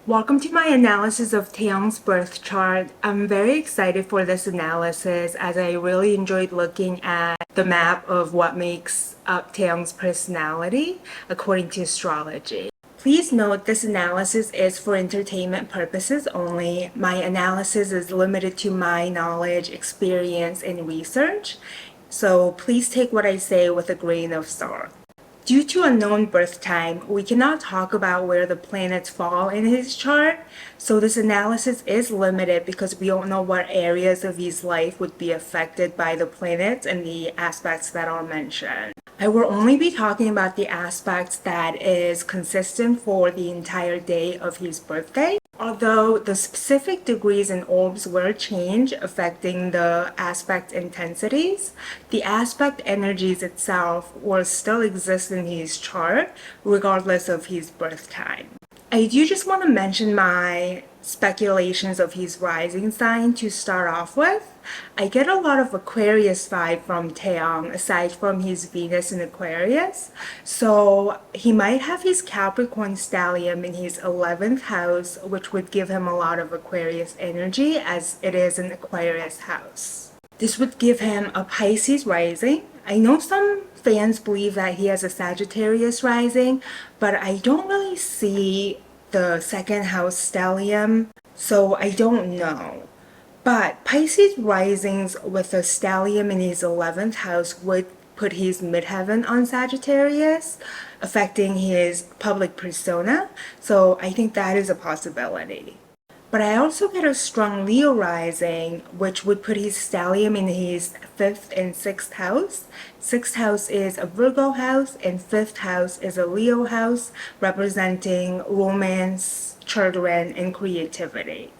Welcome to my analysis of Taeyong's birth chart. I'm very excited for this analysis as I really enjoyed looking at the map of what makes up Taeyong's personality according to astrology. Please note this analysis is for entertainment purposes only. My analysis is limited to my knowledge, experience, and research, so please take what I say with a grain of salt. Due to unknown birth time, we cannot talk about where the planets fall in his chart, so this analysis is limited because we don't know what areas of his life would be affected by the planets and the aspects that are mentioned. I will only be talking about the aspects that is consistent for the entire day of his birthday. Although the specific degrees and orbs will change, affecting the aspect intensities, the aspect energies itself will still exist in his chart, regardless of his birth time. I do just want to mention my speculations of his rising sign to start off with. I get a lot of Aquarius vibe from Taeyong aside from his Venus in Aquarius. So he might have his Capricorn stellium in his 11th house, which would give him a lot of Aquarius energy as it is an Aquarius house. This would give him a Pisces rising. I know some fans believe that he has a Sagittarius rising, but I don't really see the second house stellium, so I don't know. But Pisces risings with a stellium in his 11th house would put his midheaven on Sagittarius, affecting his public persona, so I think that is a possibility. But I also get a strong Leo rising, which would put his stellium in his 5th and 6th house. 6th house is a Virgo house, and 5th house is a Leo house, representing romance, children, and creativity.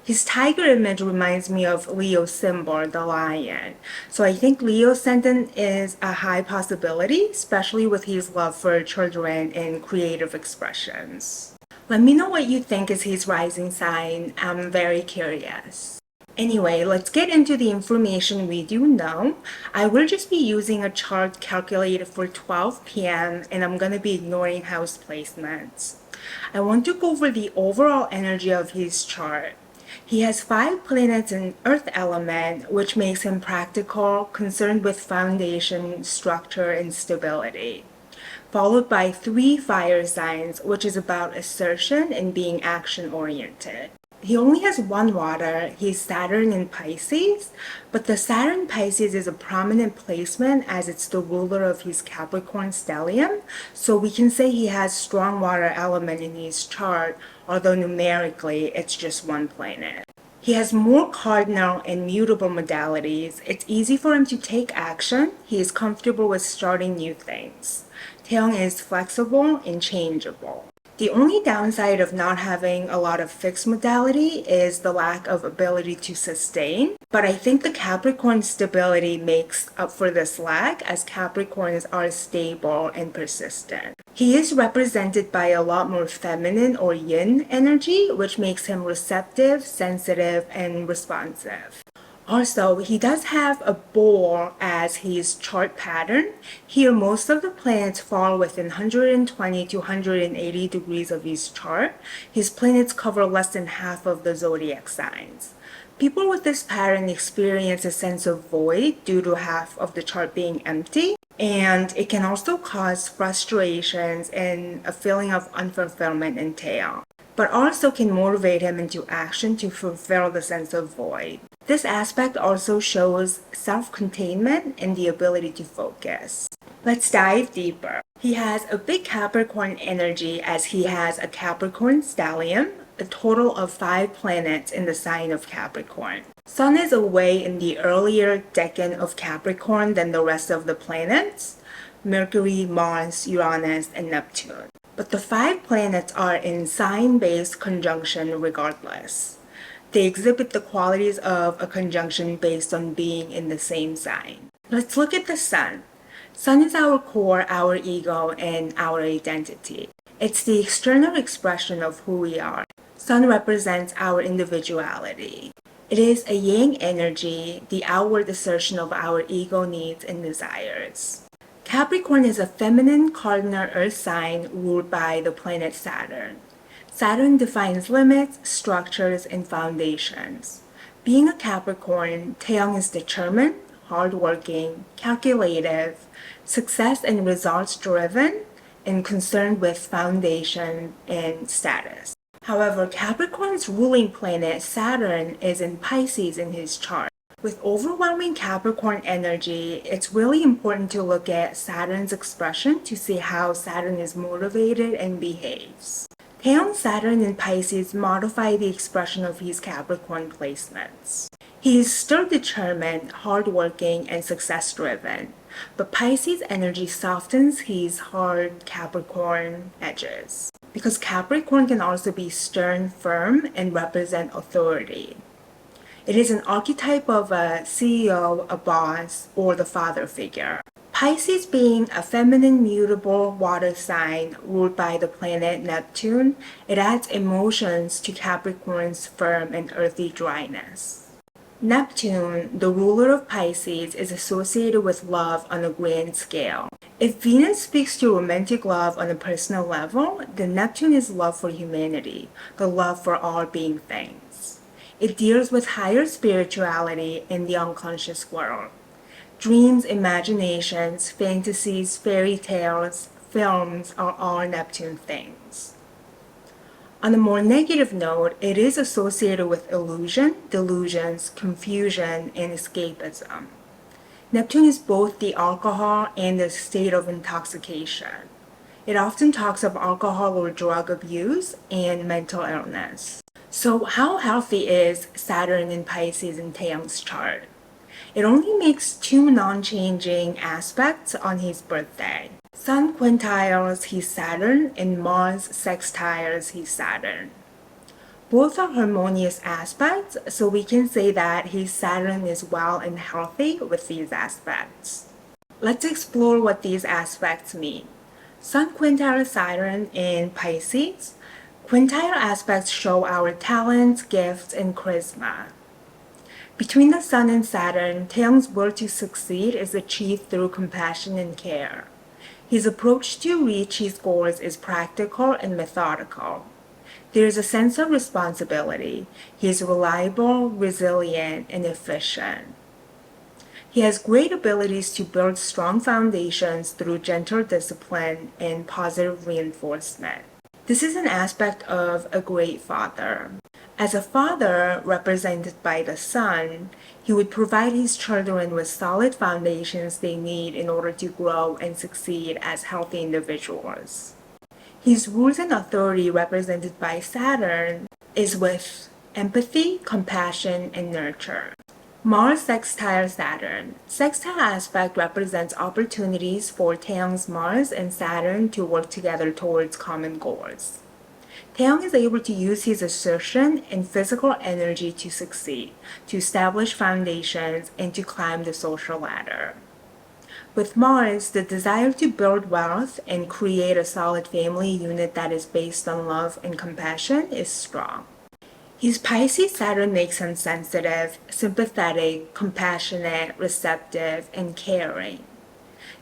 His tiger image reminds me of Leo's symbol, the lion. So I think Leo ascendant is a high possibility, especially with his love for children and creative expressions. Let me know what you think is his rising sign. I'm very curious. Anyway, let's get into the information we do know. I will just be using a chart calculated for 12 p.m. and I'm going to be ignoring house placements. I want to go over the overall energy of his chart. He has 5 planets in Earth element, which makes him practical, concerned with foundation, structure, and stability, followed by 3 fire signs, which is about assertion and being action-oriented. He only has 1 water, he's Saturn in Pisces, but the Saturn Pisces is a prominent placement as it's the ruler of his Capricorn stellium, so we can say he has strong water element in his chart, although numerically it's just 1 planet. He has more cardinal and mutable modalities. It's easy for him to take action. He is comfortable with starting new things. Taeyong is flexible and changeable. The only downside of not having a lot of fixed modality is the lack of ability to sustain, but I think the Capricorn stability makes up for this lack as Capricorns are stable and persistent. He is represented by a lot more feminine or yin energy, which makes him receptive, sensitive, and responsive. Also, he does have a bull as his chart pattern. Here, most of the planets fall within 120 to 180 degrees of his chart. His planets cover less than half of the zodiac signs. People with this pattern experience a sense of void due to half of the chart being empty, and it can also cause frustrations and a feeling of unfulfillment in Taeyong, but also can motivate him into action to fulfill the sense of void. This aspect also shows self-containment and the ability to focus. Let's dive deeper. He has a big Capricorn energy as he has a Capricorn stellium, a total of 5 planets in the sign of Capricorn. Sun is away in the earlier decan of Capricorn than the rest of the planets, Mercury, Mars, Uranus, and Neptune. But the 5 planets are in sign-based conjunction regardless. They exhibit the qualities of a conjunction based on being in the same sign. Let's look at the Sun. Sun is our core, our ego, and our identity. It's the external expression of who we are. Sun represents our individuality. It is a yang energy, the outward assertion of our ego needs and desires. Capricorn is a feminine cardinal earth sign ruled by the planet Saturn. Saturn defines limits, structures, and foundations. Being a Capricorn, Taeyong is determined, hardworking, calculative, success and results driven, and concerned with foundation and status. However, Capricorn's ruling planet Saturn is in Pisces in his chart. With overwhelming Capricorn energy, it's really important to look at Saturn's expression to see how Saturn is motivated and behaves. Taeyong's Saturn in Pisces modify the expression of his Capricorn placements. He is still determined, hardworking, and success-driven, but Pisces energy softens his hard Capricorn edges, because Capricorn can also be stern, firm, and represent authority. It is an archetype of a CEO, a boss, or the father figure. Pisces being a feminine mutable water sign ruled by the planet Neptune, it adds emotions to Capricorn's firm and earthy dryness. Neptune, the ruler of Pisces, is associated with love on a grand scale. If Venus speaks to romantic love on a personal level, then Neptune is love for humanity, the love for all being things. It deals with higher spirituality in the unconscious world. Dreams, imaginations, fantasies, fairy tales, films are all Neptune things. On a more negative note, it is associated with illusion, delusions, confusion, and escapism. Neptune is both the alcohol and the state of intoxication. It often talks of alcohol or drug abuse and mental illness. So how healthy is Saturn in Pisces in Taeyong's chart? It only makes two non-changing aspects on his birthday. Sun quintiles his Saturn and Mars sextiles his Saturn. Both are harmonious aspects, so we can say that his Saturn is well and healthy with these aspects. Let's explore what these aspects mean. Sun quintile Saturn in Pisces. Quintile aspects show our talents, gifts, and charisma. Between the Sun and Saturn, Taeyong's will to succeed is achieved through compassion and care. His approach to reach his goals is practical and methodical. There is a sense of responsibility. He is reliable, resilient, and efficient. He has great abilities to build strong foundations through gentle discipline and positive reinforcement. This is an aspect of a great father. As a father, represented by the Sun, he would provide his children with solid foundations they need in order to grow and succeed as healthy individuals. His rules and authority, represented by Saturn, is with empathy, compassion, and nurture. Mars sextile Saturn. Sextile aspect represents opportunities for Taeyong's Mars and Saturn to work together towards common goals. Taeyong is able to use his assertion and physical energy to succeed, to establish foundations, and to climb the social ladder. With Mars, the desire to build wealth and create a solid family unit that is based on love and compassion is strong. His Pisces Saturn makes him sensitive, sympathetic, compassionate, receptive, and caring.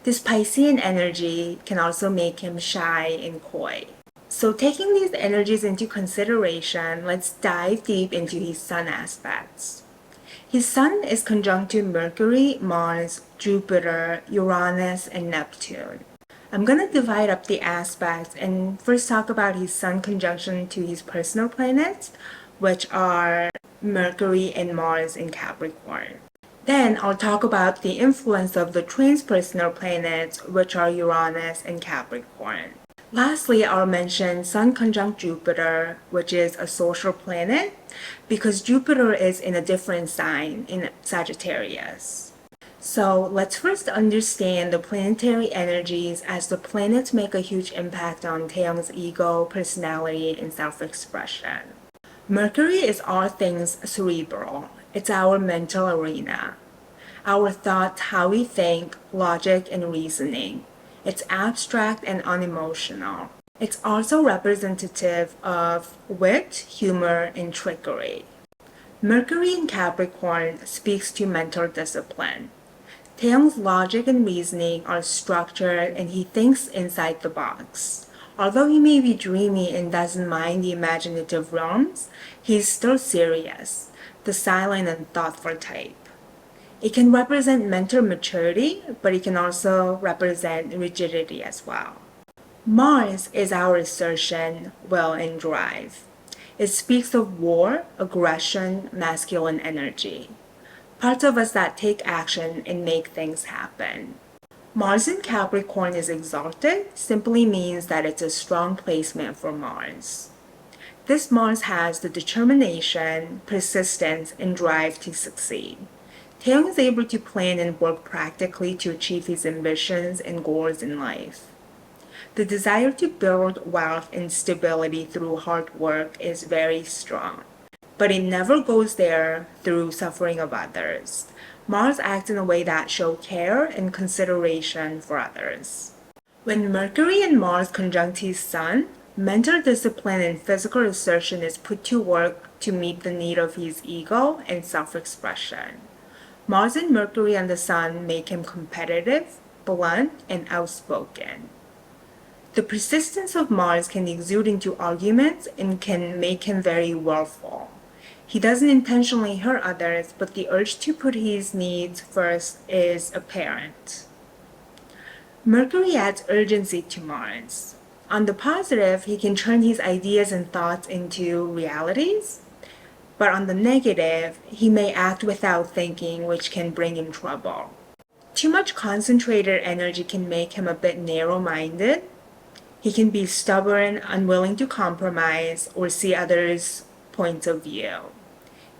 This Piscean energy can also make him shy and coy. So taking these energies into consideration, let's dive deep into his Sun aspects. His Sun is conjunct to Mercury, Mars, Jupiter, Uranus, and Neptune. I'm going to divide up the aspects and first talk about his Sun conjunction to his personal planets, which are Mercury and Mars in Capricorn. Then I'll talk about the influence of the transpersonal planets, which are Uranus and Capricorn. Lastly, I'll mention Sun conjunct Jupiter, which is a social planet, because Jupiter is in a different sign, in Sagittarius. So let's first understand the planetary energies, as the planets make a huge impact on Taeyong's ego, personality, and self-expression. Mercury is all things cerebral. It's our mental arena. Our thoughts, how we think, logic, and reasoning. It's abstract and unemotional. It's also representative of wit, humor, and trickery. Mercury in Capricorn speaks to mental discipline. Taeyong's logic and reasoning are structured and he thinks inside the box. Although he may be dreamy and doesn't mind the imaginative realms, he's still serious, the silent and thoughtful type. It can represent mental maturity, but it can also represent rigidity as well. Mars is our assertion, will, and drive. It speaks of war, aggression, masculine energy. Parts of us that take action and make things happen. Mars in Capricorn is exalted simply means that it's a strong placement for Mars. This Mars has the determination, persistence, and drive to succeed. Taeyong is able to plan and work practically to achieve his ambitions and goals in life. The desire to build wealth and stability through hard work is very strong, but it never goes there through suffering of others. Mars acts in a way that shows care and consideration for others. When Mercury and Mars conjunct his Sun, mental discipline and physical assertion is put to work to meet the need of his ego and self-expression. Mars and Mercury and the Sun make him competitive, blunt, and outspoken. The persistence of Mars can exude into arguments and can make him very willful. He doesn't intentionally hurt others, but the urge to put his needs first is apparent. Mercury adds urgency to Mars. On the positive, he can turn his ideas and thoughts into realities, but on the negative, he may act without thinking, which can bring him trouble. Too much concentrated energy can make him a bit narrow-minded. He can be stubborn, unwilling to compromise, or see others' points of view.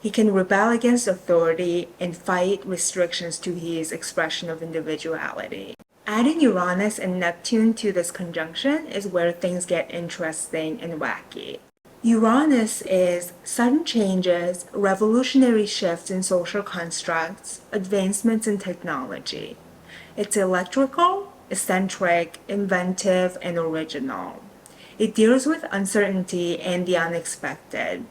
He can rebel against authority and fight restrictions to his expression of individuality. Adding Uranus and Neptune to this conjunction is where things get interesting and wacky. Uranus is sudden changes, revolutionary shifts in social constructs, advancements in technology. It's electrical, eccentric, inventive, and original. It deals with uncertainty and the unexpected.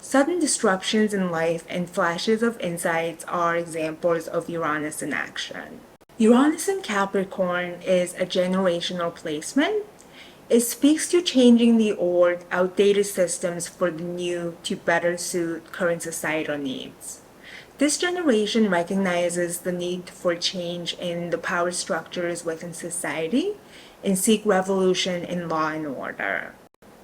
Sudden disruptions in life and flashes of insights are examples of Uranus in action. Uranus in Capricorn is a generational placement. It speaks to changing the old, outdated systems for the new to better suit current societal needs. This generation recognizes the need for change in the power structures within society and seek revolution in law and order.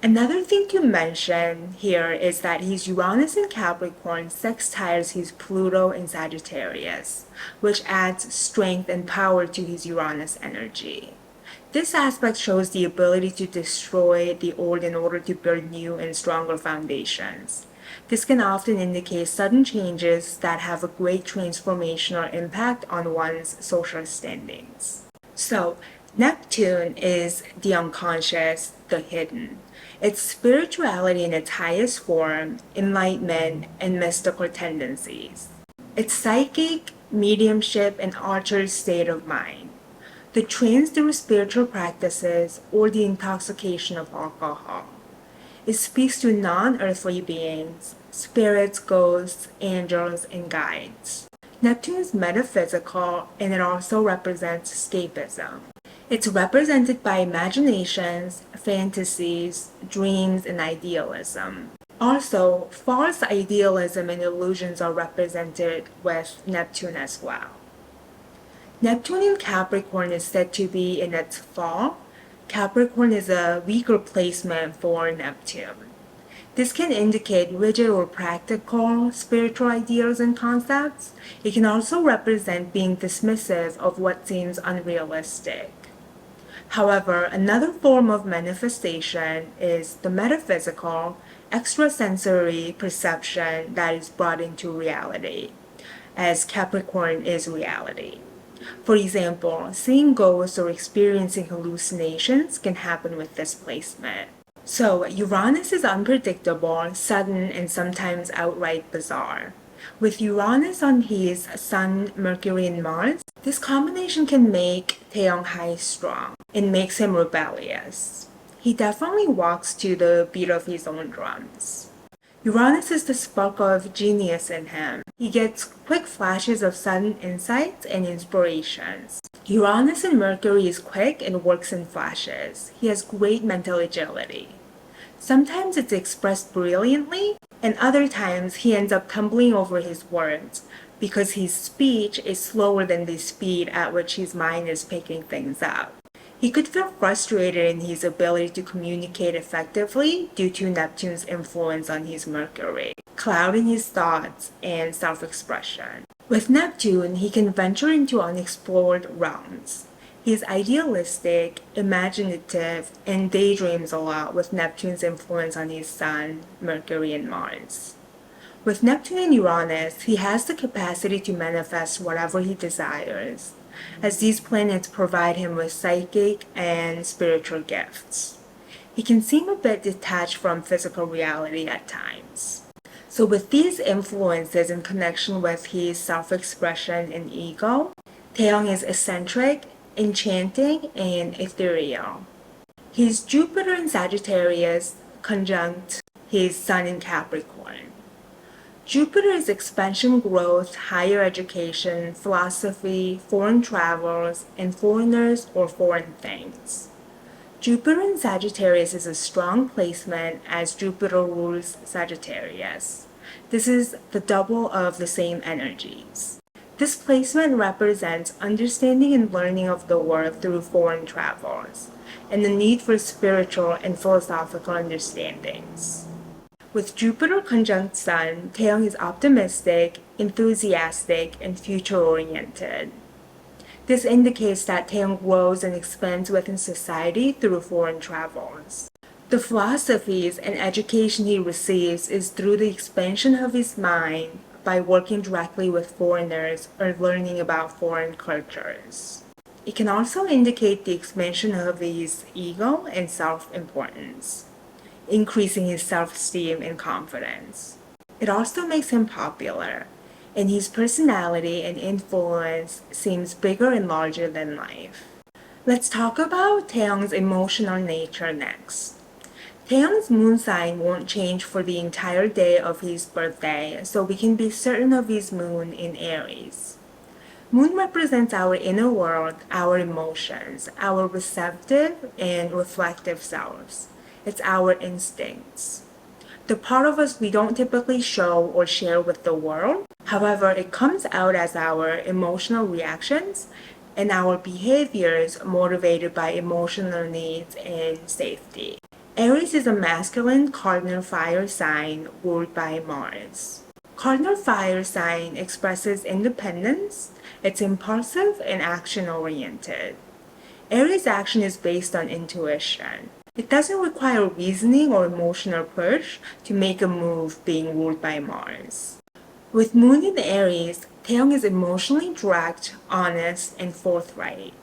Another thing to mention here is that his Uranus in Capricorn sextiles his Pluto in Sagittarius, which adds strength and power to his Uranus energy. This aspect shows the ability to destroy the old in order to build new and stronger foundations. This can often indicate sudden changes that have a great transformational impact on one's social standings. So, Neptune is the unconscious, the hidden. It's spirituality in its highest form, enlightenment, and mystical tendencies. It's psychic, mediumship, and altered state of mind. The trance through spiritual practices or the intoxication of alcohol. It speaks to non-earthly beings, spirits, ghosts, angels, and guides. Neptune is metaphysical, and it also represents escapism. It's represented by imaginations, fantasies, dreams, and idealism. Also, false idealism and illusions are represented with Neptune as well. Neptune in Capricorn is said to be in its fall. Capricorn is a weaker placement for Neptune. This can indicate rigid or practical spiritual ideals and concepts. It can also represent being dismissive of what seems unrealistic. However, another form of manifestation is the metaphysical, extrasensory perception that is brought into reality, as Capricorn is reality. For example, seeing ghosts or experiencing hallucinations can happen with this placement. So, Uranus is unpredictable, sudden, and sometimes outright bizarre. With Uranus on his Sun, Mercury, and Mars, this combination can make Taeyong high strong and makes him rebellious. He definitely walks to the beat of his own drums. Uranus is the spark of genius in him. He gets quick flashes of sudden insights and inspirations. Uranus in Mercury is quick and works in flashes. He has great mental agility. Sometimes it's expressed brilliantly, and other times he ends up tumbling over his words because his speech is slower than the speed at which his mind is picking things up. He could feel frustrated in his ability to communicate effectively due to Neptune's influence on his Mercury, clouding his thoughts and self-expression. With Neptune, he can venture into unexplored realms. He's idealistic, imaginative, and daydreams a lot with Neptune's influence on his Sun, Mercury, and Mars. With Neptune and Uranus, he has the capacity to manifest whatever he desires, as these planets provide him with psychic and spiritual gifts. He can seem a bit detached from physical reality at times. So with these influences in connection with his self-expression and ego, Taeyong is eccentric, enchanting, and ethereal. His Jupiter in Sagittarius conjunct his Sun in Capricorn. Jupiter is expansion, growth, higher education, philosophy, foreign travels, and foreigners or foreign things. Jupiter in Sagittarius is a strong placement as Jupiter rules Sagittarius. This is the double of the same energies. This placement represents understanding and learning of the world through foreign travels, and the need for spiritual and philosophical understandings. With Jupiter conjunct Sun, Taeyong is optimistic, enthusiastic, and future-oriented. This indicates that Taeyong grows and expands within society through foreign travels. The philosophies and education he receives is through the expansion of his mind by working directly with foreigners or learning about foreign cultures. It can also indicate the expansion of his ego and self-importance, increasing his self-esteem and confidence. It also makes him popular, and his personality and influence seems bigger and larger than life. Let's talk about Taeyong's emotional nature next. Taeyong's moon sign won't change for the entire day of his birthday, so we can be certain of his moon in Aries. Moon represents our inner world, our emotions, our receptive and reflective selves. It's our instincts. The part of us we don't typically show or share with the world. However, it comes out as our emotional reactions and our behaviors motivated by emotional needs and safety. Aries is a masculine cardinal fire sign ruled by Mars. Cardinal fire sign expresses independence, it's impulsive and action-oriented. Aries action is based on intuition. It doesn't require reasoning or emotional push to make a move being ruled by Mars. With Moon in Aries, Taeyong is emotionally direct, honest, and forthright.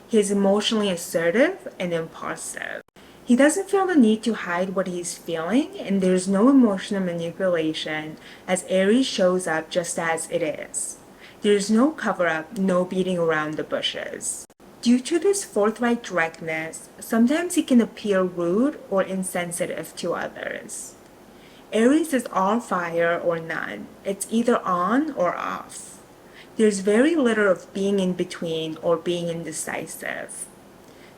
He is emotionally assertive and impulsive. He doesn't feel the need to hide what he's feeling, and there's no emotional manipulation as Aries shows up just as it is. There's no cover-up, no beating around the bushes. Due to this forthright directness, sometimes he can appear rude or insensitive to others. Aries is all fire or none. It's either on or off. There's very little of being in between or being indecisive.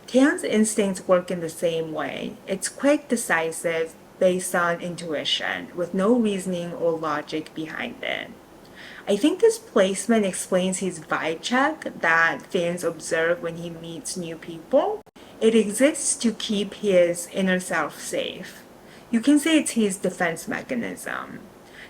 Taeyong's instincts work in the same way. It's quick, decisive, based on intuition, with no reasoning or logic behind it. I think this placement explains his vibe check that fans observe when he meets new people. It exists to keep his inner self safe. You can say it's his defense mechanism.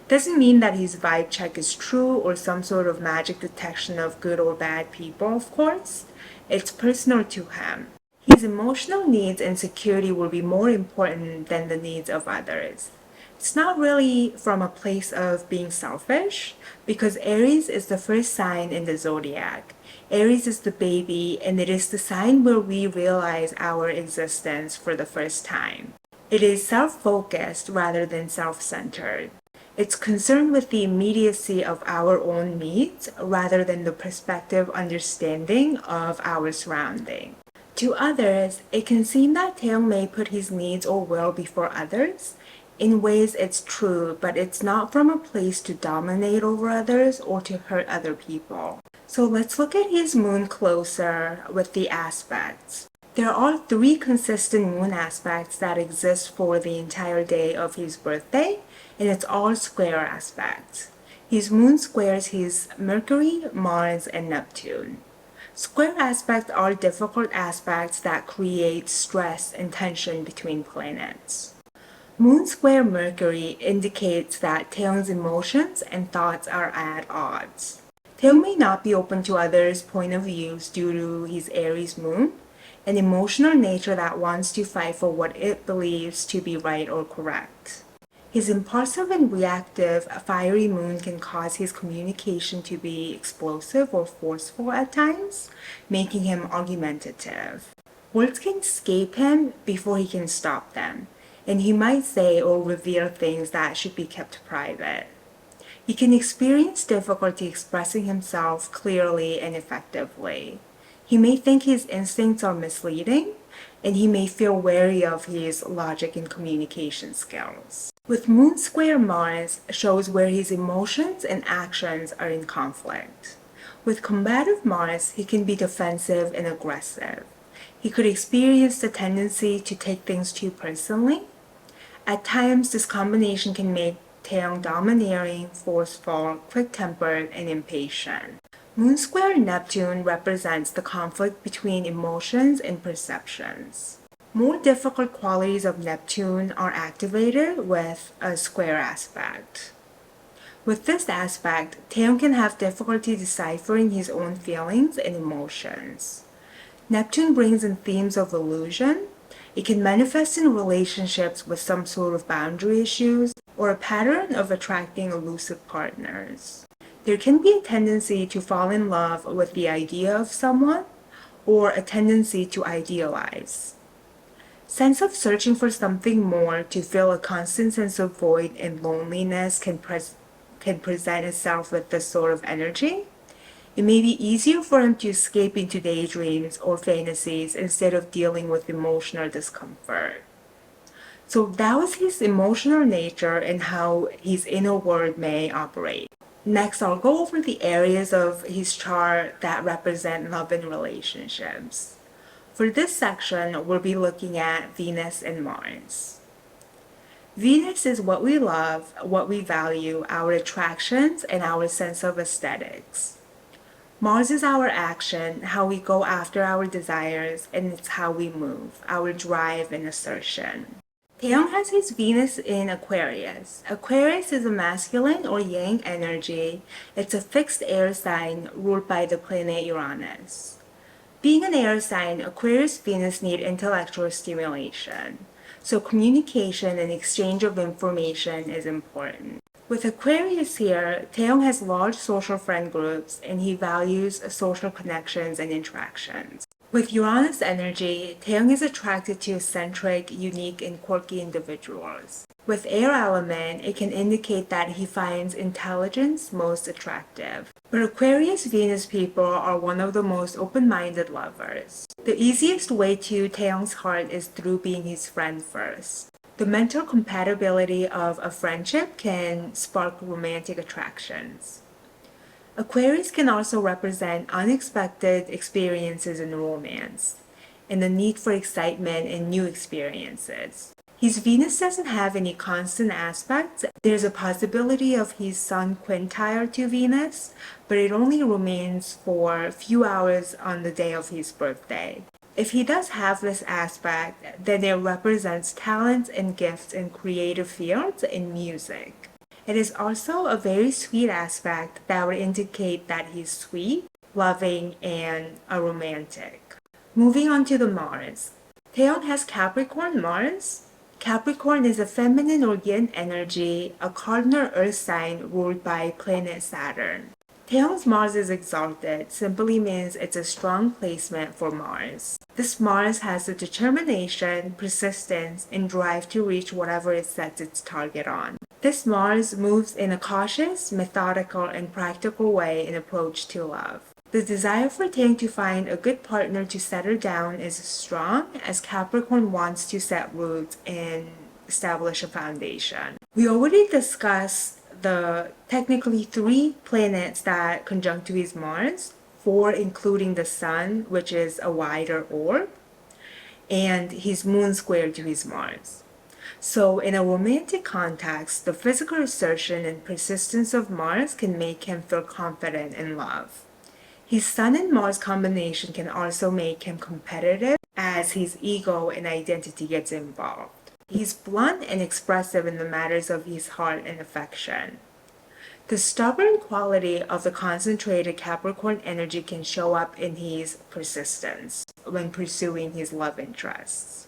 Doesn't mean that his vibe check is true or some sort of magic detection of good or bad people, of course. It's personal to him. His emotional needs and security will be more important than the needs of others. It's not really from a place of being selfish, because Aries is the first sign in the zodiac. Aries is the baby, and it is the sign where we realize our existence for the first time. It is self-focused rather than self-centered. It's concerned with the immediacy of our own needs rather than the perspective understanding of our surrounding. To others, it can seem that Taeyong may put his needs or will before others. In ways it's true, but it's not from a place to dominate over others or to hurt other people. So let's look at his moon closer with the aspects. There are 3 consistent moon aspects that exist for the entire day of his birthday, and it's all square aspects. His moon squares his Mercury, Mars, and Neptune. Square aspects are difficult aspects that create stress and tension between planets. Moon square Mercury indicates that Taeyong's emotions and thoughts are at odds. Taeyong may not be open to others' point of views due to his Aries moon, an emotional nature that wants to fight for what it believes to be right or correct. His impulsive and reactive fiery moon can cause his communication to be explosive or forceful at times, making him argumentative. Words can escape him before he can stop them, and he might say or reveal things that should be kept private. He can experience difficulty expressing himself clearly and effectively. He may think his instincts are misleading, and he may feel wary of his logic and communication skills. With Moon Square Mars shows where his emotions and actions are in conflict. With combative Mars, he can be defensive and aggressive. He could experience the tendency to take things too personally. At times, this combination can make Taeyong domineering, forceful, quick-tempered, and impatient. Moon Square Neptune represents the conflict between emotions and perceptions. More difficult qualities of Neptune are activated with a square aspect. With this aspect, Taeyong can have difficulty deciphering his own feelings and emotions. Neptune brings in themes of illusion. It can manifest in relationships with some sort of boundary issues or a pattern of attracting elusive partners. There can be a tendency to fall in love with the idea of someone or a tendency to idealize. Sense of searching for something more to fill a constant sense of void and loneliness can present itself with this sort of energy. It may be easier for him to escape into daydreams or fantasies instead of dealing with emotional discomfort. So that was his emotional nature and how his inner world may operate. Next, I'll go over the areas of his chart that represent love and relationships. For this section, we'll be looking at Venus and Mars. Venus is what we love, what we value, our attractions, and our sense of aesthetics. Mars is our action, how we go after our desires, and it's how we move, our drive and assertion. Taeyong has his Venus in Aquarius. Aquarius is a masculine or yang energy. It's a fixed air sign ruled by the planet Uranus. Being an air sign, Aquarius Venus need intellectual stimulation. So communication and exchange of information is important. With Aquarius here, Taeyong has large social friend groups and he values social connections and interactions. With Uranus energy, Taeyong is attracted to eccentric, unique, and quirky individuals. With air element, it can indicate that he finds intelligence most attractive. But Aquarius Venus people are one of the most open-minded lovers. The easiest way to Taeyong's heart is through being his friend first. The mental compatibility of a friendship can spark romantic attractions. Aquarius can also represent unexpected experiences in romance and the need for excitement and new experiences. His Venus doesn't have any constant aspects. There's a possibility of his Sun quintile to Venus, but it only remains for a few hours on the day of his birthday. If he does have this aspect, then it represents talents and gifts in creative fields and music. It is also a very sweet aspect that would indicate that he's sweet, loving, and a romantic. Moving on to the Mars. Taeyong has Capricorn Mars. Capricorn is a feminine or yin energy, a cardinal earth sign ruled by planet Saturn. Taeyong's Mars is exalted, simply means it's a strong placement for Mars. This Mars has the determination, persistence, and drive to reach whatever it sets its target on. This Mars moves in a cautious, methodical, and practical way in approach to love. The desire for Taeyong to find a good partner to settle down is strong as Capricorn wants to set roots and establish a foundation. We already discussed the technically 3 planets that conjunct to his Mars. 4 including the sun, which is a wider orb, and his moon square to his Mars. So in a romantic context, the physical assertion and persistence of Mars can make him feel confident in love. His Sun and Mars combination can also make him competitive as his ego and identity gets involved. He's blunt and expressive in the matters of his heart and affection. The stubborn quality of the concentrated Capricorn energy can show up in his persistence when pursuing his love interests.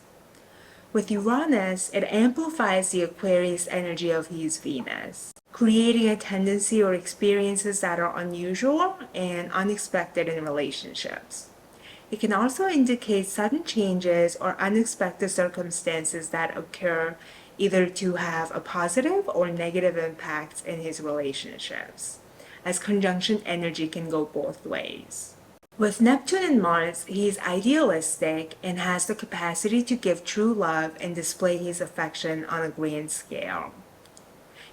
With Uranus, it amplifies the Aquarius energy of his Venus, creating a tendency or experiences that are unusual and unexpected in relationships. It can also indicate sudden changes or unexpected circumstances that occur either to have a positive or negative impact in his relationships, as conjunction energy can go both ways. With Neptune and Mars, he is idealistic and has the capacity to give true love and display his affection on a grand scale.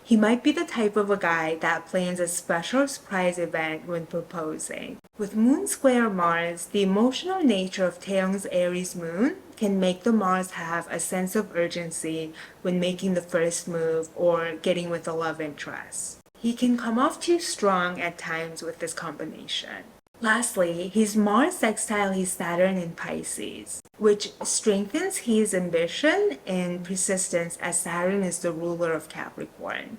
He might be the type of a guy that plans a special surprise event when proposing. With Moon square Mars, the emotional nature of Taeyong's Aries moon can make the Mars have a sense of urgency when making the first move or getting with a love interest. He can come off too strong at times with this combination. Lastly, his Mars sextile his Saturn in Pisces, which strengthens his ambition and persistence as Saturn is the ruler of Capricorn.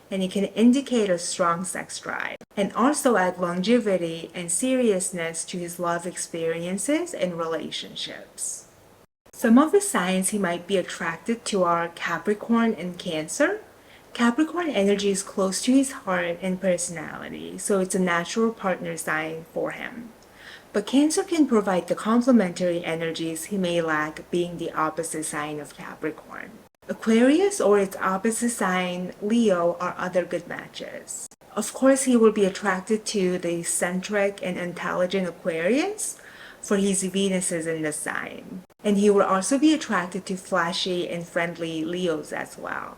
And it can indicate a strong sex drive, and also add longevity and seriousness to his love experiences and relationships. Some of the signs he might be attracted to are Capricorn and Cancer. Capricorn energy is close to his heart and personality, so it's a natural partner sign for him. But Cancer can provide the complementary energies he may lack being the opposite sign of Capricorn. Aquarius or its opposite sign, Leo, are other good matches. Of course, he will be attracted to the eccentric and intelligent Aquarius, for his Venus is in the sign. And he will also be attracted to flashy and friendly Leos as well.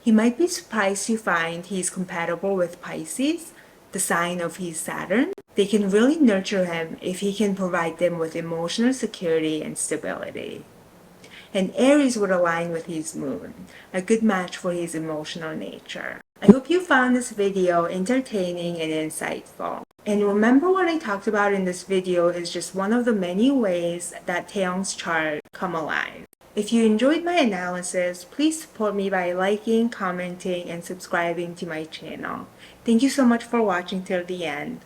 He might be surprised to find he is compatible with Pisces, the sign of his Saturn. They can really nurture him if he can provide them with emotional security and stability. And Aries would align with his moon, a good match for his emotional nature. I hope you found this video entertaining and insightful. And remember what I talked about in this video is just one of the many ways that Taeyong's chart come alive. If you enjoyed my analysis, please support me by liking, commenting, and subscribing to my channel. Thank you so much for watching till the end.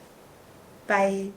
Bye!